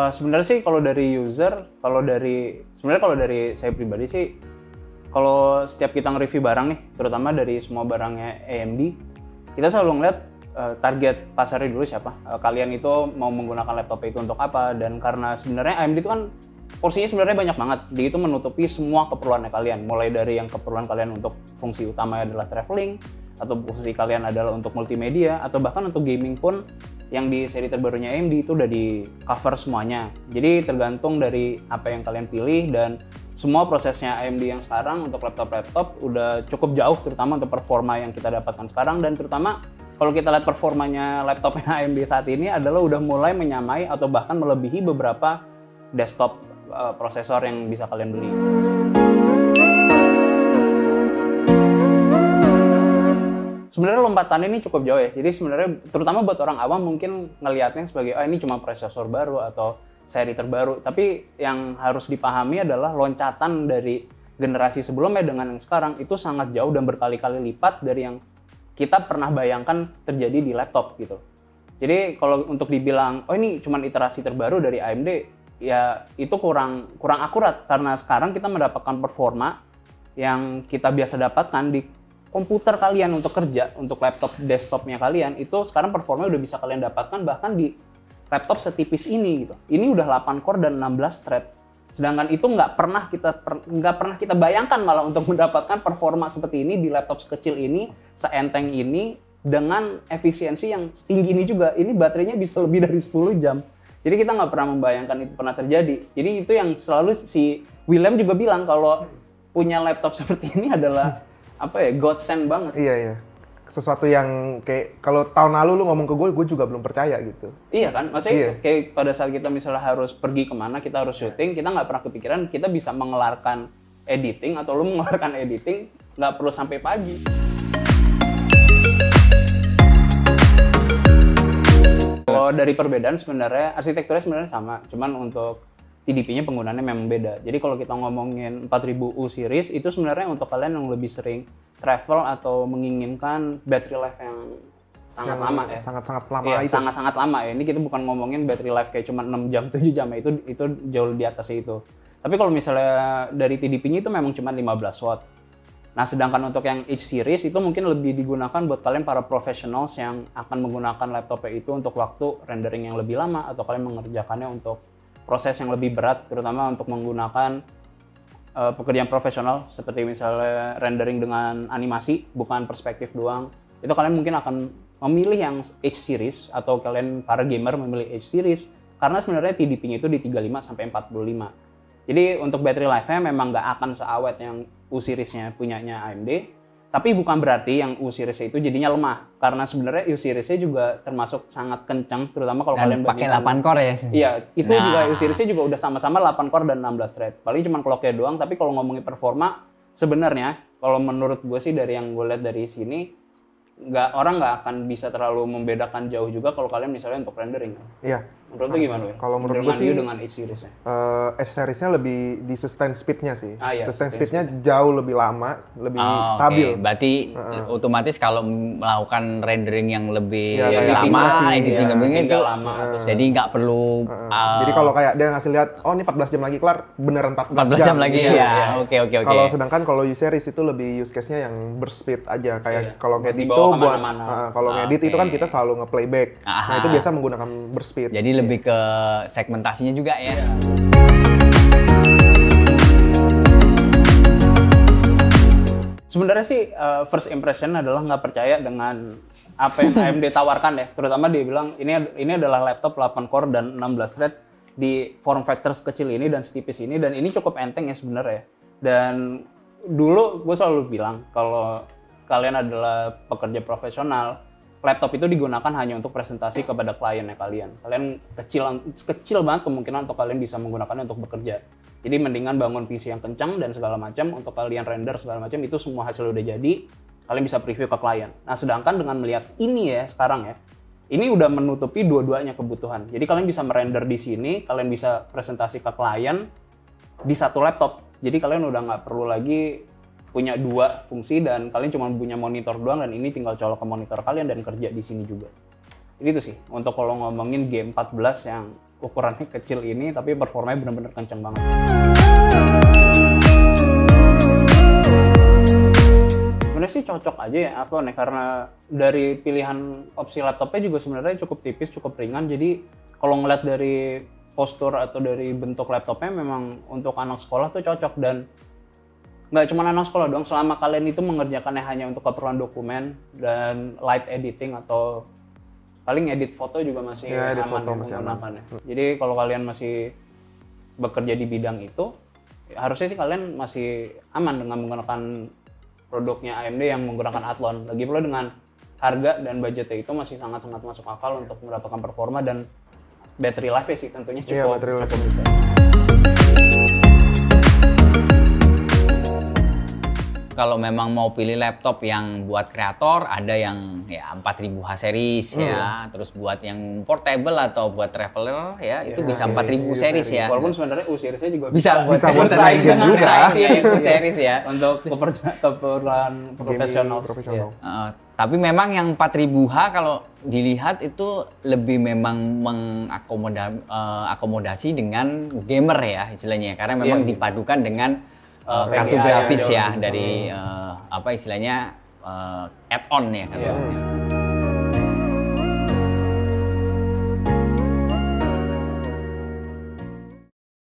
Sebenarnya sih kalau dari user, sebenarnya kalau dari saya pribadi sih, kalau setiap kita nge-review barang nih, terutama dari semua barangnya AMD, kita selalu ngeliat target pasarnya dulu siapa. Kalian itu mau menggunakan laptop itu untuk apa? Dan karena sebenarnya AMD itu kan porsinya sebenarnya banyak banget, dia itu menutupi semua keperluannya kalian, mulai dari yang keperluan kalian untuk fungsi utama adalah traveling, atau fungsi kalian adalah untuk multimedia, atau bahkan untuk gaming pun yang di seri terbarunya AMD itu udah di cover semuanya. Jadi tergantung dari apa yang kalian pilih, dan semua prosesnya AMD yang sekarang untuk laptop-laptop udah cukup jauh, terutama untuk performa yang kita dapatkan sekarang. Dan terutama kalau kita lihat performanya laptopnya AMD saat ini adalah udah mulai menyamai atau bahkan melebihi beberapa desktop prosesor yang bisa kalian beli. Sebenarnya lompatan ini cukup jauh ya. Jadi sebenarnya terutama buat orang awam mungkin ngelihatnya sebagai ini cuma prosesor baru atau seri terbaru. Tapi yang harus dipahami adalah loncatan dari generasi sebelumnya dengan yang sekarang itu sangat jauh dan berkali-kali lipat dari yang kita pernah bayangkan terjadi di laptop gitu. Jadi kalau untuk dibilang ini cuma iterasi terbaru dari AMD, ya itu kurang akurat, karena sekarang kita mendapatkan performa yang kita biasa dapatkan di komputer kalian untuk kerja, untuk laptop desktopnya kalian, itu sekarang performa udah bisa kalian dapatkan bahkan di laptop setipis ini gitu. Ini udah 8 core dan 16 thread. Sedangkan itu nggak pernah kita bayangkan malah untuk mendapatkan performa seperti ini di laptop sekecil ini, seenteng ini, dengan efisiensi yang tinggi ini juga. Ini baterainya bisa lebih dari 10 jam. Jadi kita nggak pernah membayangkan itu pernah terjadi. Jadi itu yang selalu si William juga bilang kalau punya laptop seperti ini adalah godsend banget. Iya. Sesuatu yang kayak kalau tahun lalu lu ngomong ke gue juga belum percaya gitu. Iya kan, maksudnya kayak pada saat kita misalnya harus pergi kemana, kita harus syuting, kita nggak pernah kepikiran kita bisa mengelarkan editing atau lu mengelarkan editing nggak perlu sampai pagi. Kalau dari perbedaan sebenarnya arsitekturnya sebenarnya sama, cuman untuk TDP-nya penggunaannya memang beda. Jadi kalau kita ngomongin 4000U series itu sebenarnya untuk kalian yang lebih sering travel atau menginginkan battery life yang sangat lama ya. Sangat-sangat lama ya, itu. Sangat-sangat lama ya. Ini kita bukan ngomongin battery life kayak cuma 6 jam, 7 jam ya. Itu jauh di atas itu. Tapi kalau misalnya dari TDP-nya itu memang cuma 15 watt. Nah, sedangkan untuk yang H series itu mungkin lebih digunakan buat kalian para professionals yang akan menggunakan laptopnya itu untuk waktu rendering yang lebih lama, atau kalian mengerjakannya untuk proses yang lebih berat, terutama untuk menggunakan pekerjaan profesional seperti misalnya rendering dengan animasi, bukan perspektif doang. Itu kalian mungkin akan memilih yang H series, atau kalian para gamer memilih H series karena sebenarnya TDP-nya itu di 35 sampai 45. Jadi untuk battery life-nya memang nggak akan seawet yang U series-nya punyanya AMD, tapi bukan berarti yang U series-nya itu jadinya lemah, karena sebenarnya U series-nya juga termasuk sangat kencang, terutama kalau kalian pakai 8 core ya. Iya, itu juga U series-nya juga udah sama-sama 8 core dan 16 thread. Paling cuma clock-nya doang, tapi kalau ngomongin performa sebenarnya kalau menurut gue sih dari yang gue lihat dari sini, orang nggak akan bisa terlalu membedakan jauh juga kalau kalian misalnya untuk rendering. Iya. Menurut lu gimana ya? Kalau menurut gue sih dengan H series-nya. H series-nya lebih di sustain speed-nya sih. Iya, sustain speed-nya jauh lebih lama, lebih stabil. Okay. Berarti otomatis kalau melakukan rendering yang lebih lama, editing itu lama, jadi nggak perlu. Jadi kalau kayak dia ngasih lihat, ini 14 jam lagi kelar, beneran 14 jam lagi gitu. ya. Oke. Kalau sedangkan kalau U series itu lebih use case-nya yang berspeed aja, kayak kalau ngedit itu buat kalau ngedit itu kan kita selalu nge-playback. Nah, itu biasa menggunakan berspeed. Jadi lebih ke segmentasinya juga ya. Sebenarnya sih first impression adalah nggak percaya dengan apa yang AMD tawarkan ya. Terutama dia bilang ini adalah laptop 8 core dan 16 thread di form factor sekecil ini dan setipis ini, dan ini cukup enteng ya sebenarnya. Dan dulu gue selalu bilang kalau kalian adalah pekerja profesional, laptop itu digunakan hanya untuk presentasi kepada kliennya kalian. Kalian kecil banget kemungkinan untuk kalian bisa menggunakannya untuk bekerja. Jadi mendingan bangun PC yang kencang dan segala macam untuk kalian render segala macam, itu semua hasil udah jadi, kalian bisa preview ke klien. Nah, sedangkan dengan melihat ini ya sekarang ya, ini udah menutupi dua-duanya kebutuhan. Jadi kalian bisa merender di sini, kalian bisa presentasi ke klien di satu laptop. Jadi kalian udah nggak perlu lagi punya dua fungsi dan kalian cuma punya monitor doang, dan ini tinggal colok ke monitor kalian dan kerja di sini juga. Jadi itu sih untuk kalau ngomongin G14 yang ukurannya kecil ini tapi performanya benar-benar kenceng banget. Sebenarnya sih cocok aja ya Athlon ya, karena dari pilihan opsi laptopnya juga sebenarnya cukup tipis, cukup ringan. Jadi kalau ngeliat dari postur atau dari bentuk laptopnya memang untuk anak sekolah tuh cocok, dan nggak cuma anak sekolah doang, selama kalian itu mengerjakannya hanya untuk keperluan dokumen dan light editing atau paling edit foto juga masih aman menggunakannya. Jadi kalau kalian masih bekerja di bidang itu, harusnya sih kalian masih aman dengan menggunakan produknya AMD yang menggunakan Athlon. Lagi pula dengan harga dan budgetnya itu masih sangat-sangat masuk akal untuk mendapatkan performa dan battery life sih tentunya cukup bisa. Kalau memang mau pilih laptop yang buat kreator, ada yang ya 4000H series ya, terus buat yang portable atau buat traveler ya, itu bisa 4000 series ya. Walaupun sebenarnya U seriesnya juga bisa buat bersaing juga ya, U series ya. Untuk keperluan profesional. Tapi memang yang 4000H kalau dilihat itu lebih memang mengakomodasi dengan gamer ya istilahnya, karena memang dipadukan dengan kartu grafis ya dari apa istilahnya add-on ya kan.